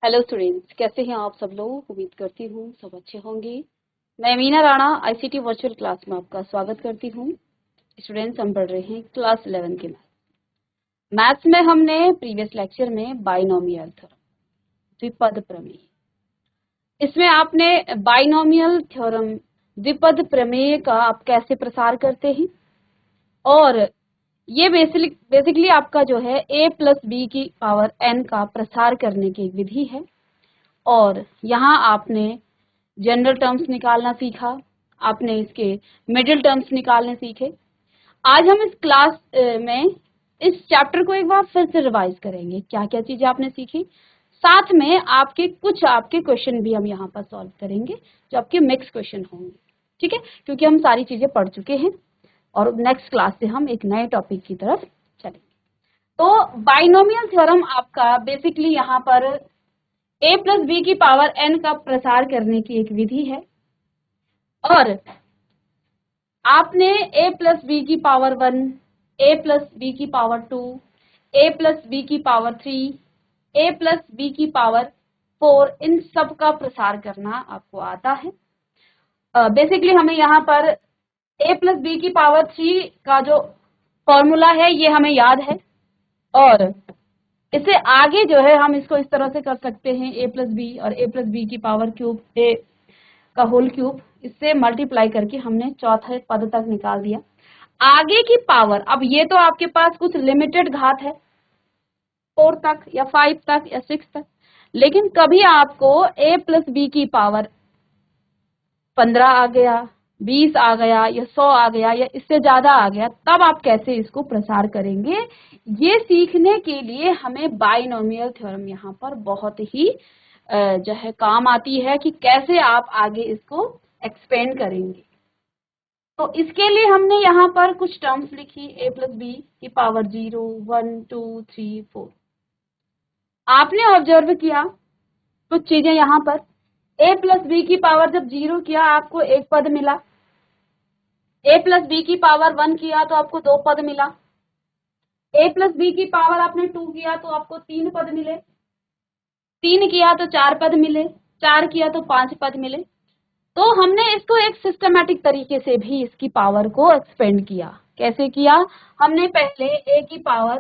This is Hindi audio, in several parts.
हेलो स्टूडेंट्स, कैसे हैं आप सब लोग। उम्मीद करती हूँ सब अच्छे होंगे। मैं Meena Rana ICT virtual class में आपका स्वागत करती हूँ। स्टूडेंट्स, हम पढ़ रहे हैं क्लास 11 के मैथ्स में हमने प्रीवियस लेक्चर में बाइनोमियल थ्योरम, द्विपद प्रमेय, इसमें आपने बाइनोमियल थ्योरम द्विपद प्रमेय का आप कैसे प्रसार करते हैं, और ये बेसिकली आपका जो है a प्लस बी की पावर n का प्रसार करने की एक विधि है। और यहाँ आपने जनरल टर्म्स निकालना सीखा, आपने इसके मिडिल टर्म्स निकालने सीखे। आज हम इस क्लास में इस चैप्टर को एक बार फिर से रिवाइज करेंगे, क्या क्या चीजें आपने सीखी। साथ में आपके क्वेश्चन भी हम यहाँ पर सॉल्व करेंगे, जो आपके मिक्स क्वेश्चन होंगे। ठीक है, क्योंकि हम सारी चीजें पढ़ चुके हैं और नेक्स्ट क्लास से हम एक नए टॉपिक की तरफ चलेंगे। तो बाइनोमियल थ्योरम आपका बेसिकली यहाँ पर a प्लस बी की पावर n का प्रसार करने की एक विधि है। और आपने a प्लस बी की पावर 1, a प्लस बी की पावर 2, a प्लस बी की पावर 3, a प्लस बी की पावर 4, इन सब का प्रसार करना आपको आता है। बेसिकली हमें यहाँ पर a प्लस बी की पावर 3 का जो फॉर्मूला है ये हमें याद है, और इससे आगे जो है हम इसको इस तरह से कर सकते हैं a प्लस बी और a प्लस बी की पावर क्यूब a का होल क्यूब, इससे मल्टीप्लाई करके हमने चौथे पद तक निकाल दिया। आगे की पावर, अब ये तो आपके पास कुछ लिमिटेड घात है 4 तक या 5 तक या 6 तक, लेकिन कभी आपको a प्लस बी की पावर 15 आ गया, 20 आ गया या 100 आ गया या इससे ज्यादा आ गया, तब आप कैसे इसको प्रसार करेंगे, ये सीखने के लिए हमें बाइनोमियल थ्योरम यहाँ पर बहुत ही जो है काम आती है कि कैसे आप आगे इसको एक्सपेंड करेंगे। तो इसके लिए हमने यहाँ पर कुछ टर्म्स लिखी, a प्लस बी की पावर 0, 1, 2, 3, 4। आपने ऑब्जर्व किया कुछ चीजें यहाँ पर, a प्लस बी की पावर जब 0 किया आपको एक पद मिला, a प्लस बी की पावर 1 किया तो आपको 2 पद मिला, a प्लस बी की पावर आपने 2 किया तो आपको 3 पद मिले, 3 किया तो 4 पद मिले, 4 किया तो 5 पद मिले। तो हमने इसको एक सिस्टमैटिक तरीके से भी इसकी पावर को एक्सपेंड किया। कैसे किया? हमने पहले a की पावर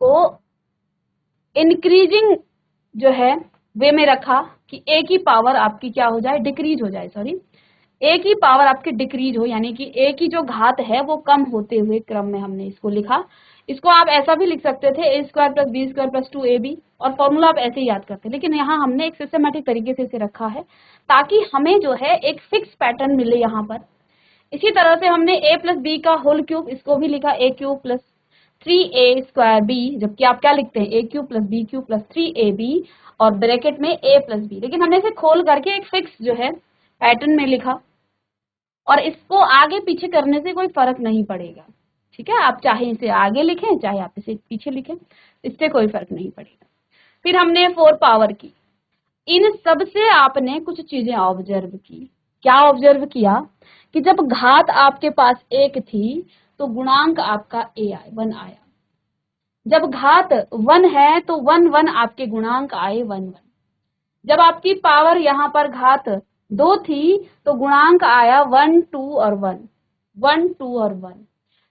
को इंक्रीजिंग जो है वे में रखा कि a की पावर आपकी क्या हो जाए, डिक्रीज हो जाए, a की पावर आपकी डिक्रीज हो, यानी कि a की जो घात है वो कम होते हुए क्रम में हमने इसको लिखा। इसको आप ऐसा भी लिख सकते थे a square plus B square plus 2ab, और फॉर्मूला आप ऐसे ही याद करते, लेकिन यहाँ हमने एक सिस्टमैटिक तरीके से इसे रखा है ताकि हमें जो है एक फिक्स पैटर्न मिले यहाँ पर। इसी तरह से हमने a प्लस बी का होल क्यूब, इसको भी लिखा a cube plus 3a square B, जबकि आप क्या लिखते हैं a cube plus b cube plus 3ab और ब्रैकेट में a प्लस बी, लेकिन हमने इसे खोल करके एक फिक्स जो है पैटर्न में लिखा, और इसको आगे पीछे करने से कोई फर्क नहीं पड़ेगा। ठीक है, आप चाहे इसे आगे लिखें चाहे आप इसे पीछे लिखें, इससे कोई फर्क नहीं पड़ेगा। फिर हमने 4 पावर की, इन सब से आपने कुछ चीजें ऑब्जर्व की। क्या ऑब्जर्व किया कि जब घात आपके पास 1 थी तो गुणांक आपका 1 आया, जब घात 1 है तो 1 1 आपके गुणांक आए 1 1, जब आपकी पावर यहाँ पर घात 2 थी तो गुणांक आया 1 2 और 1, 1 2 और 1,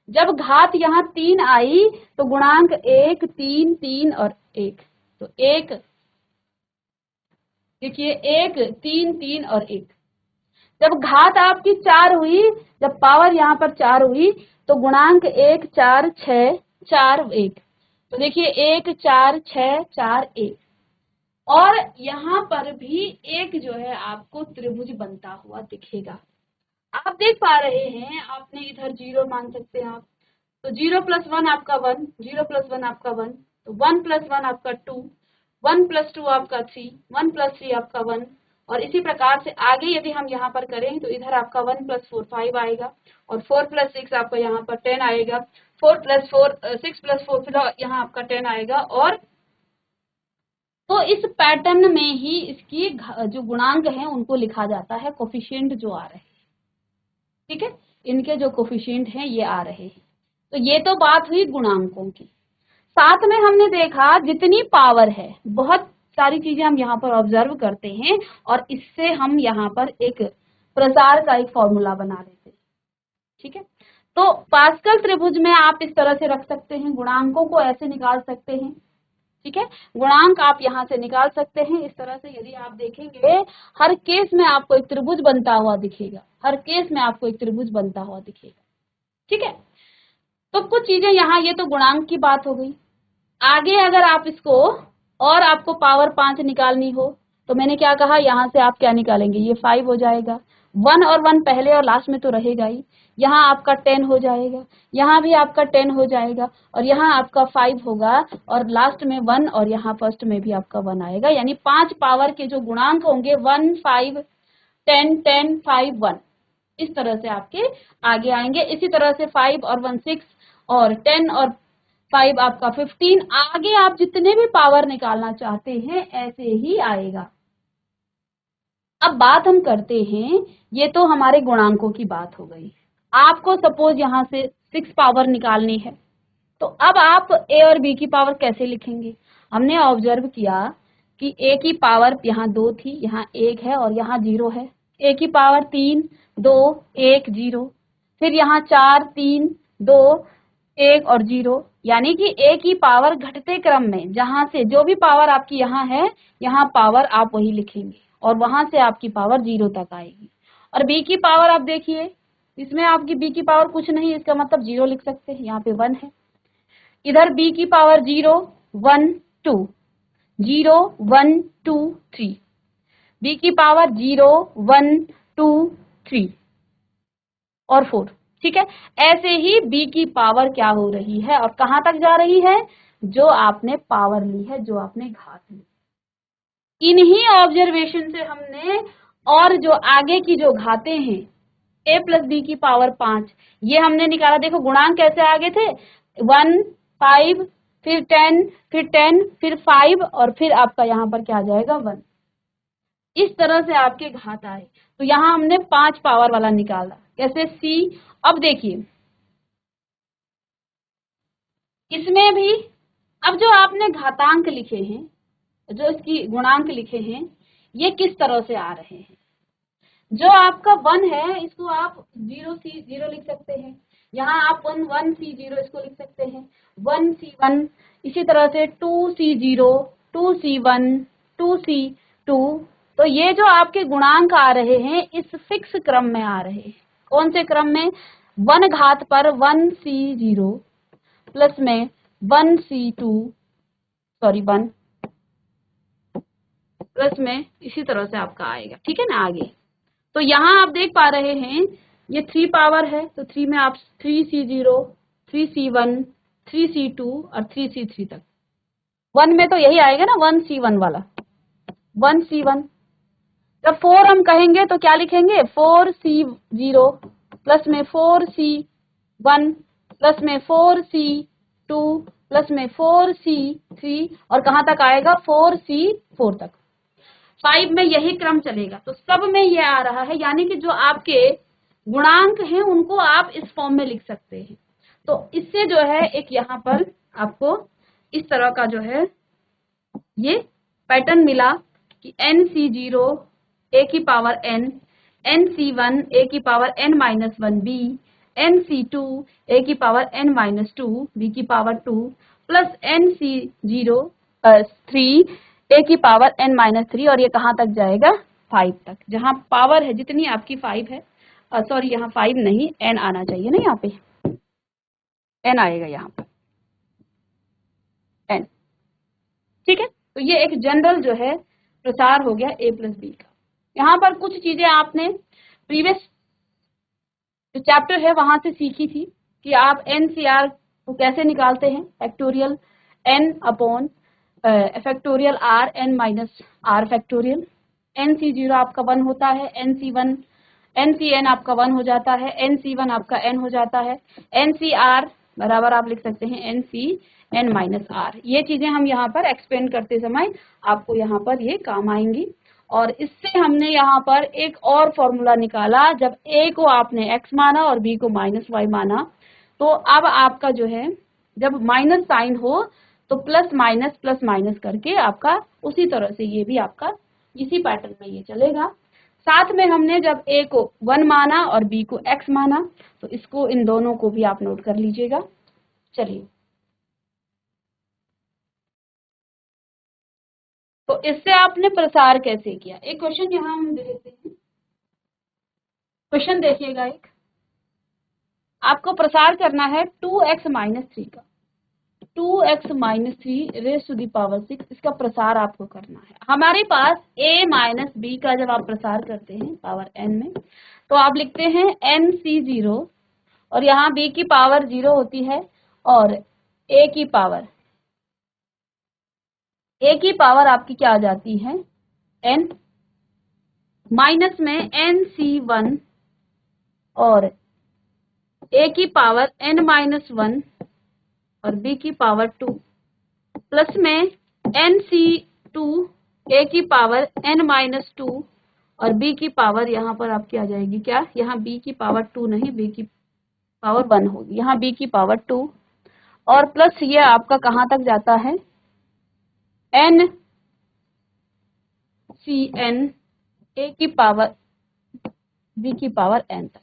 जब घात यहाँ 3 आई तो गुणांक 1 3 3 और 1, तो 1 देखिए 1 3 3 और 1। जब घात आपकी 4 हुई, जब पावर यहाँ पर 4 हुई तो गुणांक 1 4 6 4 1, तो देखिए 1 4 6 4 1, और यहाँ पर भी एक जो है आपको त्रिभुज बनता हुआ दिखेगा। आप देख पा रहे हैं, आपने इधर 0 मान सकते हैं आप, तो 0 प्लस 1 आपका 1, 0 प्लस 1 आपका 1, तो 1 प्लस 1 आपका 2, 1 प्लस 2 आपका 3, 1 प्लस 3 आपका 1, और इसी प्रकार से आगे यदि हम यहाँ पर करें तो इधर आपका 1 प्लस 4 5 आएगा, और 4 प्लस 6 आपका यहाँ पर 10 आएगा, 4 प्लस 4 6 प्लस 4 फिर यहाँ आपका 10 आएगा। और तो इस पैटर्न में ही इसकी जो गुणांक हैं उनको लिखा जाता है, कोफिशिएंट जो आ रहे हैं। ठीक है, इनके जो कोफिशिएंट हैं ये आ रहे हैं। तो ये तो बात हुई गुणांकों की। साथ में हमने देखा जितनी पावर है, बहुत सारी चीजें हम यहाँ पर ऑब्जर्व करते हैं और इससे हम यहाँ पर एक प्रसार का एक फॉर्मूला बना लेते हैं। ठीक है, तो पास्कल त्रिभुज में आप इस तरह से रख सकते हैं, गुणांकों को ऐसे निकाल सकते हैं। ठीक है, गुणांक आप यहाँ से निकाल सकते हैं इस तरह से। यदि आप देखेंगे हर केस में आपको एक त्रिभुज बनता हुआ दिखेगा, हर केस में आपको एक त्रिभुज बनता हुआ दिखेगा। ठीक है, तो कुछ चीजें यहाँ, ये तो गुणांक की बात हो गई। आगे अगर आप इसको और आपको पावर 5 निकालनी हो तो मैंने क्या कहा, यहाँ से आप क्या निकालेंगे, ये 5 हो जाएगा। 1 और 1 पहले और लास्ट में तो रहेगा ही, यहाँ आपका 10 हो जाएगा, यहाँ भी आपका 10 हो जाएगा और यहाँ आपका 5 होगा और लास्ट में 1 और यहाँ फर्स्ट में भी आपका 1 आएगा। यानी 5 पावर के जो गुणांक होंगे 1, 5, 10, 10, 5, 1, इस तरह से आपके आगे आएंगे। इसी तरह से 5 और 1 6 और 10 और 5 आपका 15, आगे आप जितने भी पावर निकालना चाहते हैं ऐसे ही आएगा। अब बात हम करते हैं, ये तो हमारे गुणांकों की बात हो गई। आपको सपोज यहाँ से 6 पावर निकालनी है, तो अब आप a और b की पावर कैसे लिखेंगे। हमने ऑब्जर्व किया कि a की पावर यहाँ 2 थी, यहाँ 1 है और यहाँ 0 है। a की पावर 3, 2, 1, 0, फिर यहाँ 4, 3, 2, 1 और 0, यानी कि a की पावर घटते क्रम में जहां से जो भी पावर आपकी यहाँ है, यहाँ पावर आप वही लिखेंगे और वहां से आपकी पावर 0 तक आएगी। और b की पावर आप देखिए, इसमें आपकी b की पावर कुछ नहीं, इसका मतलब 0 लिख सकते हैं, यहाँ पे 1 है। इधर b की पावर 0, 1, 2, 0, 1, 2, 3, b की पावर 0, 1, 2, 3 और 4। ठीक है, ऐसे ही b की पावर क्या हो रही है और कहां तक जा रही है, जो आपने पावर ली है, जो आपने घात ली। इन्हीं ऑब्जर्वेशन से हमने और जो आगे की जो घातें हैं a प्लस बी की पावर 5, ये हमने निकाला। देखो गुणांक कैसे आगे थे, 1, 5, फिर 10, फिर 10, फिर 5 और फिर आपका यहाँ पर क्या आ जाएगा 1। इस तरह से आपके घात आए। तो यहाँ हमने 5 पावर वाला निकाला, कैसे c। अब देखिए इसमें भी, अब जो आपने घातांक लिखे हैं, जो इसकी गुणांक लिखे हैं, ये किस तरह से आ रहे हैं। जो आपका 1 है इसको आप 0c0 लिख सकते हैं, यहाँ आप 1c0 इसको लिख सकते हैं, 1c1, इसी तरह से 2c0, 2c1, 2c2। तो ये जो आपके गुणांक आ रहे हैं इस फिक्स क्रम में आ रहे हैं। कौन से क्रम में, 1 घात पर 1c0 प्लस में 1c2, सॉरी 1 प्लस में इसी तरह से आपका आएगा। ठीक है ना आगे। तो यहाँ आप देख पा रहे हैं ये 3 पावर है, तो 3 में आप 3c0, 3c1, 3c2 और 3c3 तक। 1 में तो यही आएगा ना 1c1 वाला, 1c1। जब 4 हम कहेंगे तो क्या लिखेंगे, 4c0 प्लस में 4c1 प्लस में 4c2 प्लस में 4c3 और कहाँ तक आएगा 4c4 तक। 5 में यही क्रम चलेगा। तो सब में ये आ रहा है, यानी कि जो आपके गुणांक हैं उनको आप इस फॉर्म में लिख सकते हैं। तो इससे जो है एक यहाँ पर आपको इस तरह का जो है ये पैटर्न मिला कि nc0 a की पावर n, nc1 a की पावर n-1b, nc2 a की पावर n-2 b की पावर 2 प्लस nc0 3 a की पावर n-3 और ये कहाँ तक जाएगा 5 तक, जहाँ पावर है जितनी आपकी 5 है, सॉरी यहाँ 5 नहीं n आना चाहिए ना, यहाँ पे n आएगा यहाँ पर n। ठीक है, तो ये एक जनरल जो है प्रसार हो गया a प्लस बी का। यहाँ पर कुछ चीजें आपने प्रीवियस जो चैप्टर है वहां से सीखी थी कि आप NCR को कैसे निकालते हैं, factorial n upon factorial r n minus r factorial. nc0 आपका 1 होता है, ncn आपका 1 हो जाता है, nc1 आपका n हो जाता है, ncr बराबर आप लिख सकते हैं ncn माइनस r। ये चीजें हम यहाँ पर एक्सपेंड करते समय आपको यहाँ पर ये काम आएंगी। और इससे हमने यहाँ पर एक और फॉर्मूला निकाला, जब a को आपने x माना और b को -y माना, तो अब आपका जो है जब माइनस साइन हो तो प्लस माइनस करके आपका उसी तरह से ये भी आपका इसी पैटर्न में ये चलेगा। साथ में हमने जब a को 1 माना और b को x माना, तो इसको इन दोनों को भी आप नोट कर लीजिएगा। चलिए, तो इससे आपने प्रसार कैसे किया, एक क्वेश्चन यहाँ हम दे देते हैं। क्वेश्चन देखिएगा, एक आपको प्रसार करना है 2x माइनस 3 का, 2x minus 3 raise to the power 6, इसका प्रसार आपको करना है। हमारे पास a माइनस b का जब आप प्रसार करते हैं पावर n में, तो आप लिखते हैं nc0, और यहाँ b की पावर 0 होती है, और a की पावर आपकी क्या आ जाती है, n, माइनस में nc1 और a की पावर n माइनस 1 और b की पावर 2, प्लस में nc2 a की पावर n माइनस 2 और b की पावर यहाँ पर आपकी आ जाएगी क्या, यहाँ b की पावर 2 नहीं, b की पावर 1 होगी, यहाँ b की पावर 2, और प्लस ये आपका कहाँ तक जाता है, n cn a की पावर b की पावर n तक।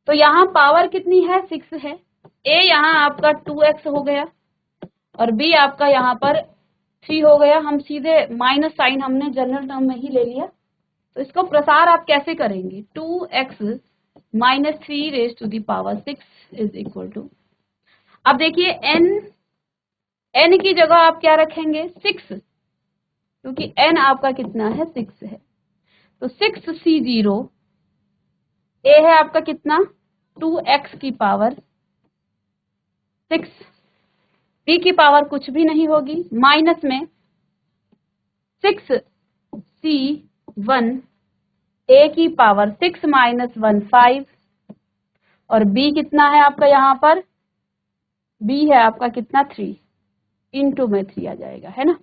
तो यहाँ पावर कितनी है, 6 है। a यहाँ आपका 2x हो गया और b आपका यहाँ पर 3 हो गया। हम सीधे माइनस साइन हमने जनरल टर्म में ही ले लिया। तो इसको प्रसार आप कैसे करेंगे, 2x minus 3 raise to the power 6 is equal to, अब देखिए n की जगह आप क्या रखेंगे, 6, क्योंकि n आपका कितना है, 6 है। तो 6c0, a है आपका कितना, 2x की पावर 6, b की पावर कुछ भी नहीं होगी, माइनस में 6c1 a की पावर 6 माइनस 1 5, और b कितना है आपका यहाँ पर, b है आपका कितना, 3, इंटू में 3 आ जाएगा, है ना।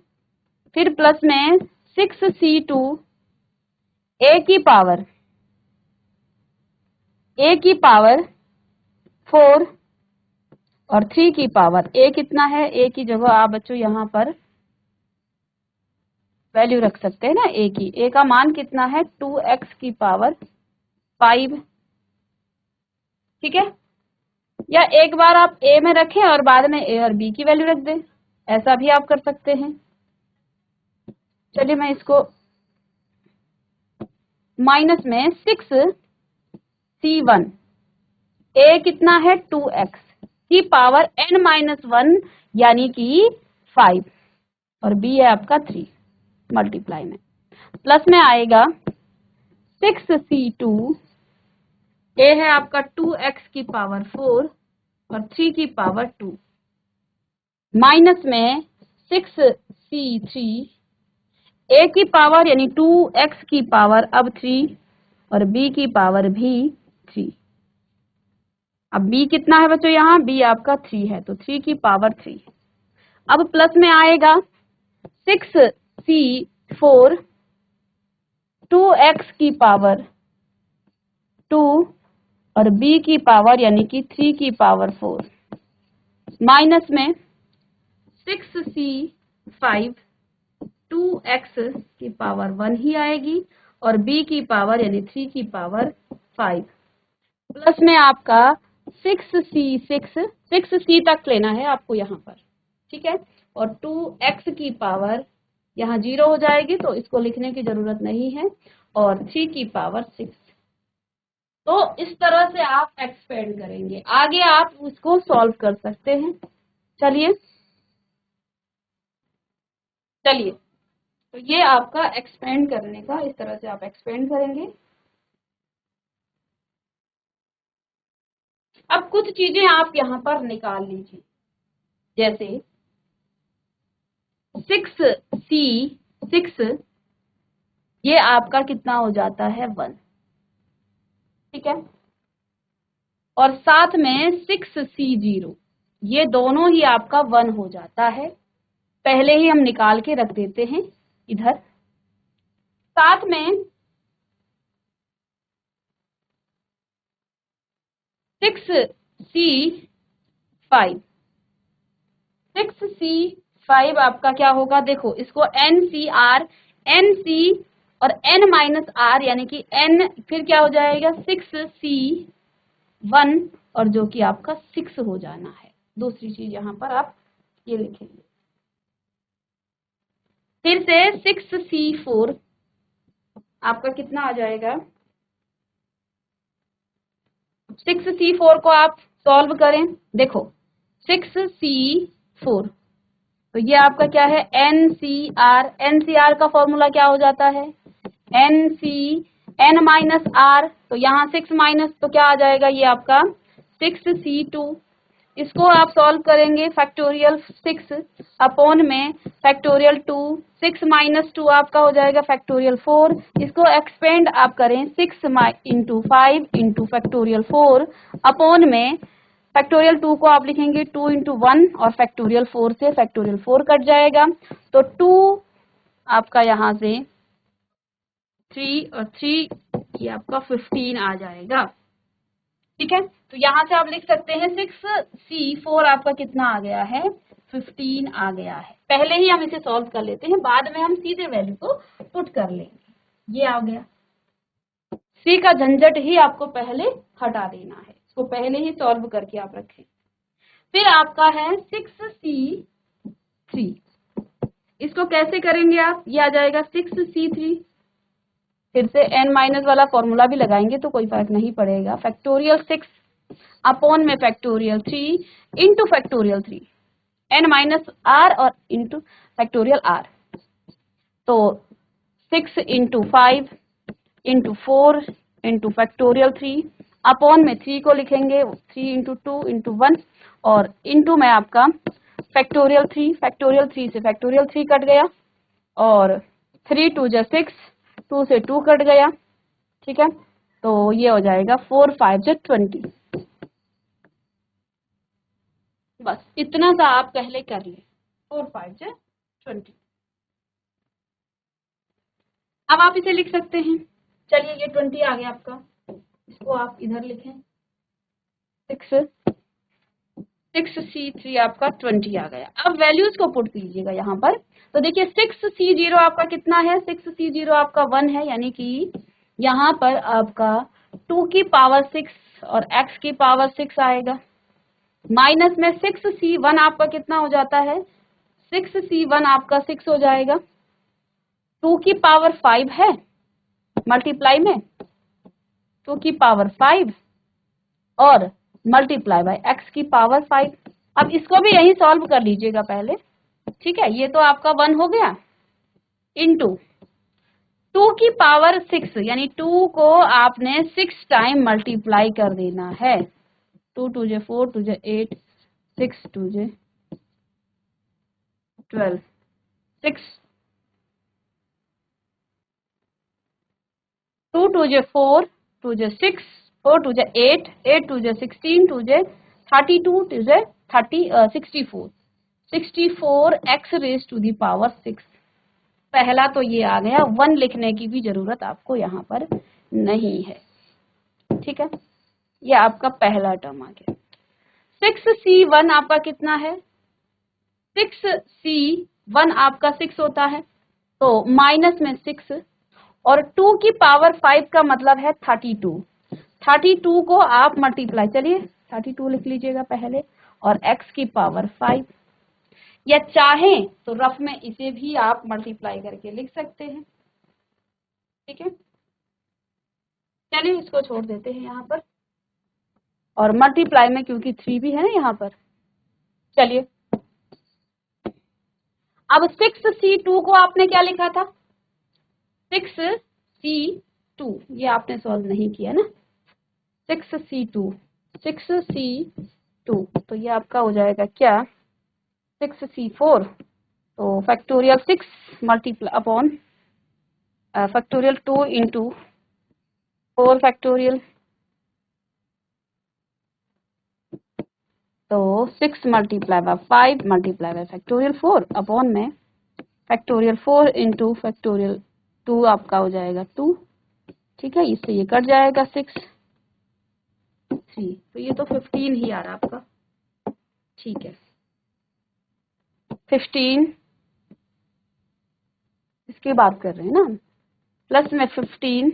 फिर प्लस में 6c2 a की पावर 4 और 3 की पावर, a कितना है, a की जगह आप बच्चों यहाँ पर वैल्यू रख सकते हैं ना, a की, a का मान कितना है, 2x की पावर 5, ठीक है। या एक बार आप a में रखें और बाद में a और b की वैल्यू रख दें, ऐसा भी आप कर सकते हैं। चलिए मैं इसको माइनस में 6c1 a कितना है, 2x की पावर n माइनस 1 यानी कि 5, और b है आपका 3, मल्टीप्लाई में, प्लस में आएगा 6c2 a है आपका 2x की पावर 4 और 3 की पावर 2, माइनस में 6c3 a की पावर यानी 2x की पावर अब 3 और b की पावर भी 3। अब b कितना है बच्चों, यहाँ b आपका 3 है, तो 3 की पावर 3। अब प्लस में आएगा 6c4 2x की पावर 2 और b की पावर यानी कि 3 की पावर 4, माइनस में 6c5 2x की पावर 1 ही आएगी और b की पावर यानी 3 की पावर 5, प्लस में आपका 6c तक लेना है आपको यहाँ पर, ठीक है। और 2x की पावर यहाँ 0 हो जाएगी, तो इसको लिखने की जरूरत नहीं है, और 3 की पावर 6। तो इस तरह से आप एक्सपेंड करेंगे, आगे आप उसको सॉल्व कर सकते हैं। चलिए तो ये आपका एक्सपेंड करने का, इस तरह से आप एक्सपेंड करेंगे। अब कुछ चीजें आप यहाँ पर निकाल लीजिए, जैसे 6c6 ये आपका कितना हो जाता है, 1, ठीक है। और साथ में 6c0 ये दोनों ही आपका 1 हो जाता है, पहले ही हम निकाल के रख देते हैं इधर। साथ में 6c5 6C5 आपका क्या होगा, देखो इसको NCR, NC और N माइनस R यानी कि N फिर क्या हो जाएगा 6C1 और जो कि आपका 6 हो जाना है। दूसरी चीज यहाँ पर आप ये लिखेंगे। फिर से 6C4 आपका कितना आ जाएगा, 6C4 को आप सॉल्व करें, देखो 6C4 तो ये आपका क्या है NCR, NCR का फॉर्मूला क्या हो जाता है NC N माइनस R, तो यहाँ 6 माइनस तो क्या आ जाएगा ये आपका 6C2। इसको आप सॉल्व करेंगे फैक्टोरियल 6 अपॉन में फैक्टोरियल 2, 6 माइनस 2 आपका हो जाएगा फैक्टोरियल 4। इसको एक्सपेंड आप करें 6 इंटू 5 इंटू फैक्टोरियल 4 अपॉन में फैक्टोरियल 2 को आप लिखेंगे 2 इंटू 1 और फैक्टोरियल 4 से फैक्टोरियल 4 कट जाएगा, तो 2 आपका यहाँ से 3 और 3 ये आपका 15 आ जाएगा। ठीक है, तो यहाँ से आप लिख सकते हैं 6C4 आपका कितना आ गया है 15 आ गया है। पहले ही हम इसे सॉल्व कर लेते हैं, बाद में हम सीधे वैल्यू को पुट कर लेंगे। ये आ गया, सी का झंझट ही आपको पहले हटा देना है, इसको पहले ही सॉल्व करके आप रखें। फिर आपका है 6C3, इसको कैसे करेंगे आप, ये आ जाएगा 6C3, फिर से n माइनस वाला फॉर्मूला भी लगाएंगे तो कोई फर्क नहीं पड़ेगा, फैक्टोरियल 6 अपॉन में factorial 3 into factorial 3 n minus r और इंटू फैक्टोरियल r, तो 6 into 5 into 4 into factorial 3 upon में 3 को लिखेंगे 3 इंटू 2 इंटू 1 और इंटू में आपका फैक्टोरियल 3, फैक्टोरियल 3 से फैक्टोरियल 3 कट गया और 3 2 जा 6, 2 से 2 कट गया। ठीक है, तो ये हो जाएगा 4 5 जा 20। बस इतना सा आप पहले कर ले, 4 5 जा 20। अब आप इसे लिख सकते हैं, चलिए ये 20 आ गया आपका, इसको आप इधर लिखें 6C3 आपका 20 आ गया। अब वैल्यूज को पुट कीजिएगा यहाँ पर, तो देखिए 6C0 आपका कितना है, 6C0 आपका 1 है, यानी कि यहाँ पर आपका 2 की पावर 6 और x की पावर 6 आएगा, माइनस में 6C1 आपका कितना हो जाता है, 6C1 आपका 6 हो जाएगा, 2 की पावर 5 है मल्टीप्लाई में 2 की पावर 5 और मल्टीप्लाई बाय x की पावर 5। अब इसको भी यही सॉल्व कर लीजिएगा पहले। ठीक है, ये तो आपका 1 हो गया इंटू 2 की पावर 6 यानी 2 को आपने 6 टाइम मल्टीप्लाई कर देना है, 2 2 जे 4 2 जे 8 6 2 जे 12 6 2 2 जे 4 2 जे 6 4 2 जे 8 8 2 जे 16 2 जे 32 2 जे 64 64 x raise to the power 6। पहला तो ये आ गया, 1 लिखने की भी जरूरत आपको यहाँ पर नहीं है। ठीक है, ये आपका पहला टर्म आ गया। 6C1 आपका कितना है, 6C1 आपका 6 होता है, तो माइनस में 6 और 2 की पावर 5 का मतलब है 32, 32 को आप मल्टीप्लाई, चलिए 32 लिख लीजिएगा पहले और x की पावर 5, या चाहें तो रफ में इसे भी आप मल्टीप्लाई करके लिख सकते हैं। ठीक है, चलिए इसको छोड़ देते हैं यहाँ पर, और मल्टीप्लाई में क्योंकि 3 भी है ना यहाँ पर। चलिए अब 6C2 को आपने क्या लिखा था, 6C2 ये आपने सॉल्व नहीं किया ना, 6C2 तो ये आपका हो जाएगा क्या 6C4, तो factorial 6 multiply upon factorial 2 into 4 factorial, तो 6 multiply by 5 multiply by factorial 4 upon में फैक्टोरियल 4 इंटू फैक्टोरियल 2 आपका हो जाएगा 2। ठीक है, इससे ये कट जाएगा 6 3, तो ये तो 15 ही आ रहा आपका। ठीक है, 15, इसकी बात कर रहे हैं ना, प्लस में 15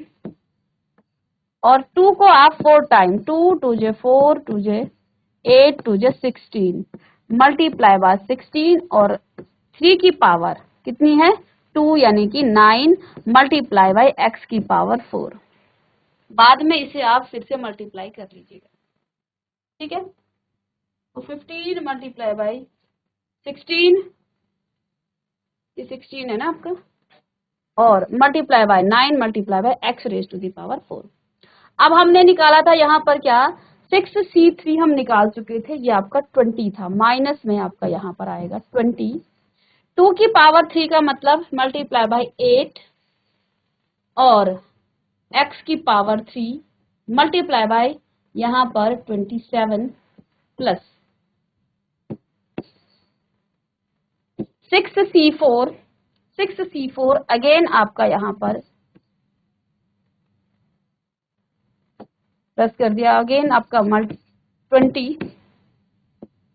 और 2 को आप 4 टाइम, 2 2 जे 4, 2 जे 8, 2 जे 16 मल्टीप्लाई बाय 16 और 3 की पावर कितनी है 2 यानी कि 9 मल्टीप्लाई बाय x की पावर 4। बाद में इसे आप फिर से मल्टीप्लाई कर लीजिएगा, ठीक है। तो 15 मल्टीप्लाई बाय 16, ये 16 है ना आपका, और multiply by 9 multiply by x raise to the power 4। अब हमने निकाला था यहाँ पर क्या 6c3 हम निकाल चुके थे, ये आपका 20 था, माइनस में आपका यहाँ पर आएगा 20, 2 की पावर 3 का मतलब मल्टीप्लाई बाय 8 और x की पावर 3 मल्टीप्लाई बाय यहाँ पर 27 प्लस 6c4 अगेन आपका यहाँ पर प्लस कर दिया, अगेन आपका 20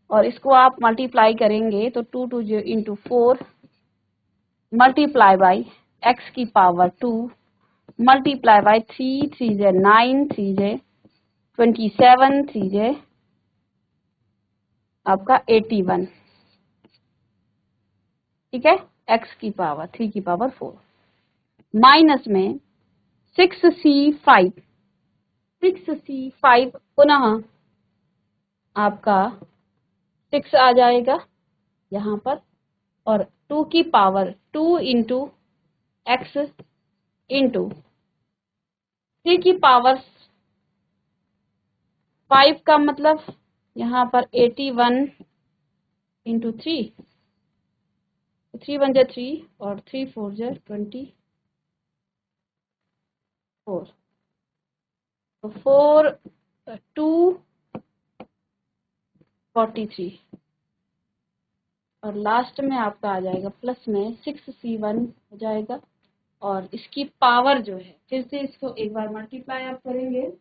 और इसको आप मल्टीप्लाई करेंगे तो 2 2 इंटू 4 मल्टीप्लाई बाय x की पावर 2 मल्टीप्लाई बाय 3 3 जे 9 3 जे 27 3 जे आपका 81, ठीक है, x की पावर 3 की पावर 4 माइनस में 6c5 पुनः आपका 6 आ जाएगा यहाँ पर और 2 की पावर 2 इंटू एक्स इंटू 3 की पावर 5 का मतलब यहाँ पर 81 इंटू 3, 3 1 जा 3 और 3 4 जा 24, तो 4 2 43 और लास्ट में आपका आ जाएगा प्लस में 6c1 हो जाएगा और इसकी पावर जो है फिर से इसको एक बार मल्टीप्लाई आप करेंगे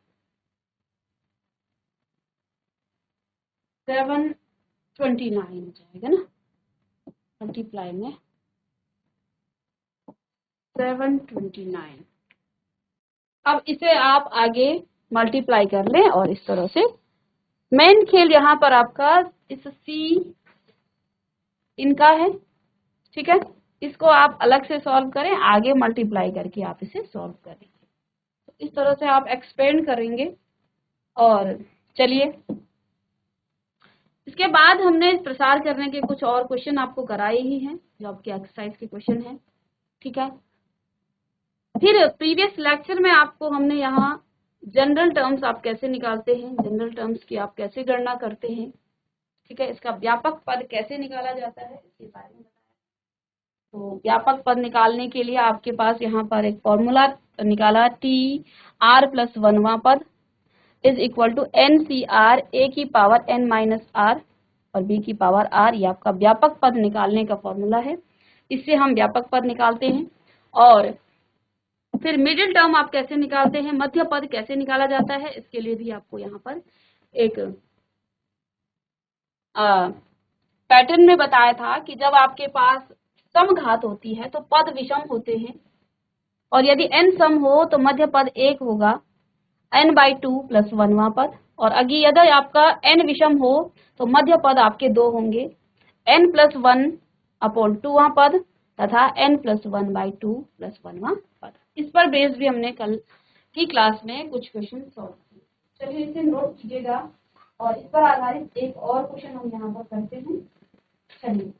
729 हो जाएगा ना, मल्टीप्लाई में 729। अब इसे आप आगे मल्टीप्लाई कर लें और इस तरह से मेन खेल यहाँ पर आपका इस C इनका है, ठीक है, इसको आप अलग से सॉल्व करें, आगे मल्टीप्लाई करके आप इसे सॉल्व करेंगे, तो इस तरह से आप एक्सपेंड करेंगे। और चलिए इसके बाद हमने प्रसार करने के कुछ और क्वेश्चन आपको कराए ही हैं जो आपके एक्सरसाइज के क्वेश्चन हैं, ठीक है। फिर प्रीवियस लेक्चर में आपको हमने यहाँ जनरल टर्म्स आप कैसे निकालते हैं, जनरल टर्म्स की आप कैसे गणना करते हैं, ठीक है, इसका व्यापक पद कैसे निकाला जाता है इसके बारे में बताया। तो व्यापक पद निकालने के लिए आपके पास यहाँ पर एक फॉर्मूला निकाला, टी आर प्लस 1वां पद is equal to n C r a की पावर एन माइनस आर और बी की पावर आर, ये आपका व्यापक पद निकालने का फॉर्मूला है, इससे हम व्यापक पद निकालते हैं। और फिर मिडिल टर्म आप कैसे निकालते हैं, मध्य पद कैसे निकाला जाता है, इसके लिए भी आपको यहाँ पर एक पैटर्न में बताया था कि जब आपके पास समघात होती है तो पद विषम होते हैं और यदि n सम हो तो मध्य पद 1 होगा n/2 प्लस 1वां पद, और अगर यदि आपका n विषम हो तो मध्य पद आपके 2 होंगे n प्लस 1/2वां पद तथा n प्लस 1/2 प्लस 1वां पद। इस पर बेस्ड भी हमने कल की क्लास में कुछ क्वेश्चन सॉल्व किए, चलिए इसे नोट कीजिएगा और इस पर आधारित एक और क्वेश्चन हम यहाँ पर करते हैं। चलिए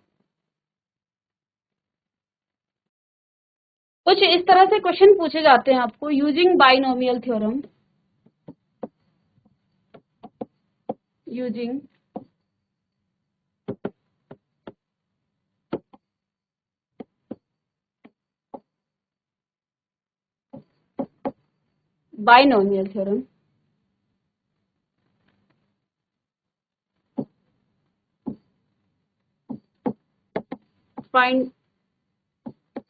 कुछ इस तरह से क्वेश्चन पूछे जाते हैं आपको, using binomial theorem, using binomial theorem, find,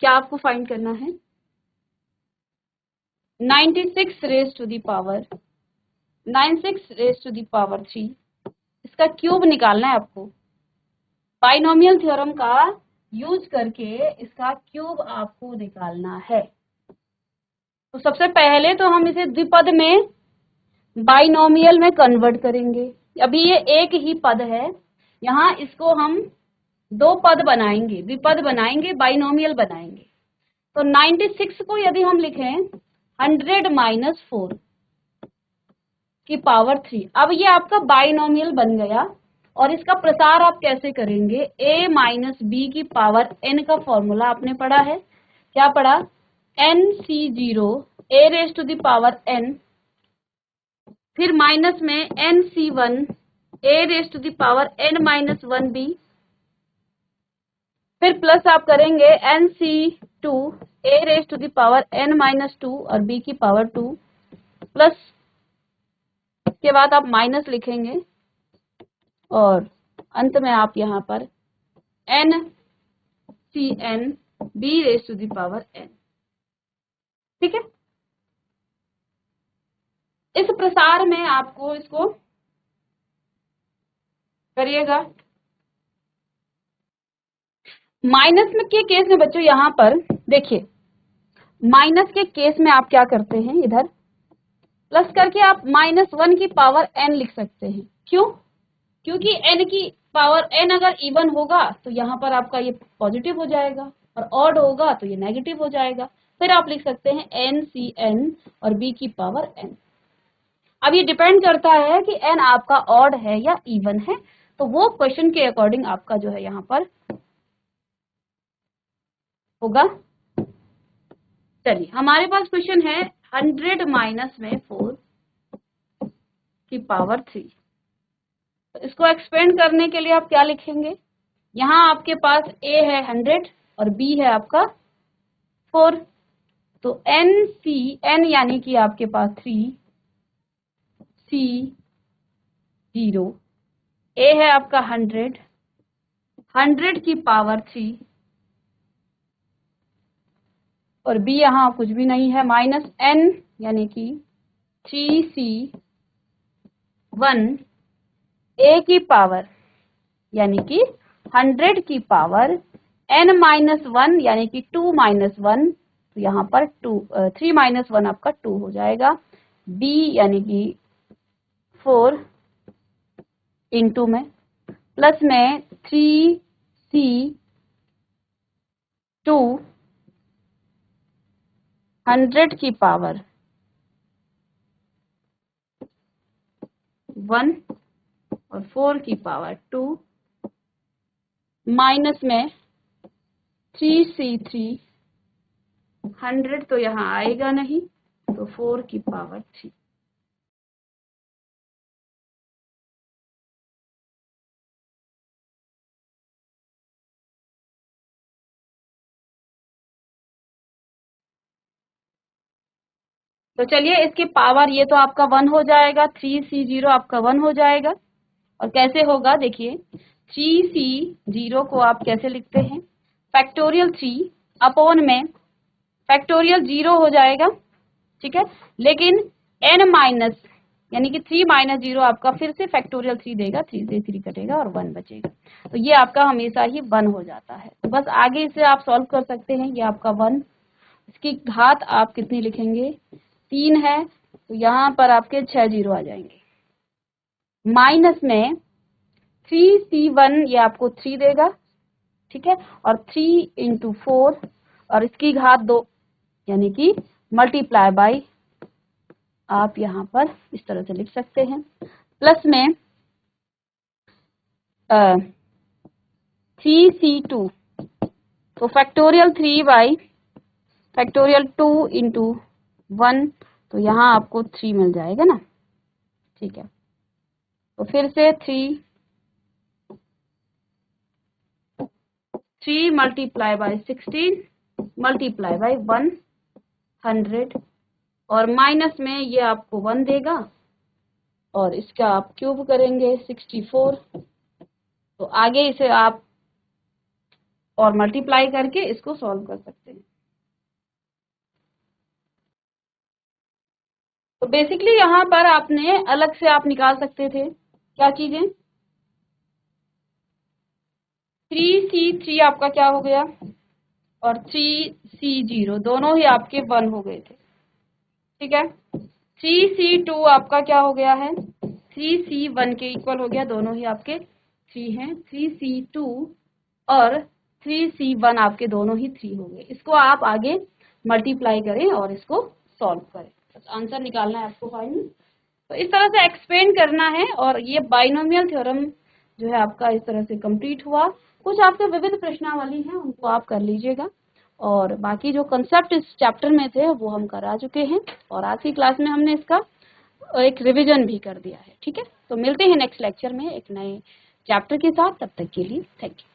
क्या आपको फाइंड करना है 96 रेज टू दी पावर 3, इसका क्यूब निकालना है आपको, बाइनोमियल थ्योरम का यूज करके इसका क्यूब आपको निकालना है। तो सबसे पहले तो हम इसे द्विपद में बाइनोमियल में कन्वर्ट करेंगे। अभी ये एक ही पद है, यहाँ इसको हम दो पद बनाएंगे, द्विपद बनाएंगे, बाइनोमियल बनाएंगे। तो 96 को यदि हम लिखें 100 माइनस 4 की पावर 3, अब ये आपका बाइनोमियल बन गया। और इसका प्रसार आप कैसे करेंगे, a माइनस बी की पावर n का फॉर्मूला आपने पढ़ा है, क्या पढ़ा, nc0 a raise to the power n, फिर माइनस में nc1 a raise to the power n minus 1b, फिर प्लस आप करेंगे nc2 a raise to the power n minus 2 और b की पावर 2, प्लस के बाद आप माइनस लिखेंगे और अंत में आप यहाँ पर ncn b raise to the power n। ठीक है, इस प्रसार में आपको इसको करिएगा। माइनस में के केस में बच्चों यहाँ पर देखिए, माइनस के केस में आप क्या करते हैं, इधर प्लस करके आप -1 की पावर n लिख सकते हैं। क्यों, क्योंकि n की पावर n अगर इवन होगा तो यहाँ पर आपका ये पॉजिटिव हो जाएगा और ऑड होगा तो ये नेगेटिव हो जाएगा। फिर आप लिख सकते हैं ncn और b की पावर n। अब ये डिपेंड करता है कि n आपका ऑड है या इवन है, तो वो क्वेश्चन के अकॉर्डिंग आपका जो है यहाँ पर होगा। चलिए, हमारे पास क्वेश्चन है 100 माइनस में 4 की पावर 3। तो इसको एक्सपेंड करने के लिए आप क्या लिखेंगे, यहाँ आपके पास a है 100 और b है आपका 4, तो n यानी कि आपके पास 3 c0, a है आपका 100 की पावर 3 और b यहाँ कुछ भी नहीं है, माइनस n यानी कि 3c1 a की पावर यानी कि 100 की पावर n माइनस 1 यानी कि 2 माइनस 1, तो यहाँ पर 3 माइनस 1 आपका 2 हो जाएगा, b यानी कि 4 इंटू में प्लस में 3c2 100 की पावर 1 और 4 की पावर 2 माइनस में 3c3 100 तो यहाँ आएगा नहीं, तो 4 की पावर 3। तो चलिए इसकी पावर, ये तो आपका 1 हो जाएगा, 3c0 आपका 1 हो जाएगा। और कैसे होगा देखिए, 3c0 को आप कैसे लिखते हैं, फैक्टोरियल 3 अपॉन में फैक्टोरियल 0 हो जाएगा। ठीक है, लेकिन n माइनस यानी कि 3 माइनस 0 आपका फिर से फैक्टोरियल 3 देगा, 3 से 3 कटेगा और 1 बचेगा, तो ये आपका हमेशा ही 1 हो जाता है। तो बस आगे इसे आप सॉल्व कर सकते हैं, ये आपका 1, इसकी घात आप कितनी लिखेंगे, 3 है, तो यहाँ पर आपके 6 जीरो आ जाएंगे, माइनस में 3c1 ये आपको 3 देगा। ठीक है, और 3 इंटू 4 और इसकी घात 2 यानी कि मल्टीप्लाई बाई, आप यहाँ पर इस तरह से लिख सकते हैं, प्लस में 3c2, तो फैक्टोरियल 3 बाई फैक्टोरियल 2 इंटू 1, तो यहाँ आपको 3 मिल जाएगा ना। ठीक है, तो फिर से 3 मल्टीप्लाई बाई 16 मल्टीप्लाई बाई 100 और माइनस में ये आपको 1 देगा और इसका आप क्यूब करेंगे 64, तो आगे इसे आप और मल्टीप्लाई करके इसको सॉल्व कर सकते हैं। तो बेसिकली यहाँ पर आपने अलग से आप निकाल सकते थे क्या चीजें, 3C3 आपका क्या हो गया, और 3C0 दोनों ही आपके 1 हो गए थे, ठीक है। 3C2 आपका क्या हो गया है, 3C1 के इक्वल हो गया, दोनों ही आपके 3 हैं। 3C2 और 3C1 आपके दोनों ही 3 हो गए। इसको आप आगे मल्टीप्लाई करें और इसको सॉल्व करें, बस आंसर निकालना है आपको फाइनल। तो इस तरह से एक्सपेंड करना है, और ये बाइनोमियल थ्योरम जो है आपका इस तरह से कंप्लीट हुआ। कुछ आपसे विविध प्रश्नावली हैं, उनको आप कर लीजिएगा, और बाकी जो कंसेप्ट इस चैप्टर में थे वो हम करा चुके हैं, और आज की क्लास में हमने इसका एक रिवीजन भी कर दिया है, ठीक है। तो मिलते हैं नेक्स्ट लेक्चर में एक नए चैप्टर के साथ, तब तक के लिए थैंक यू।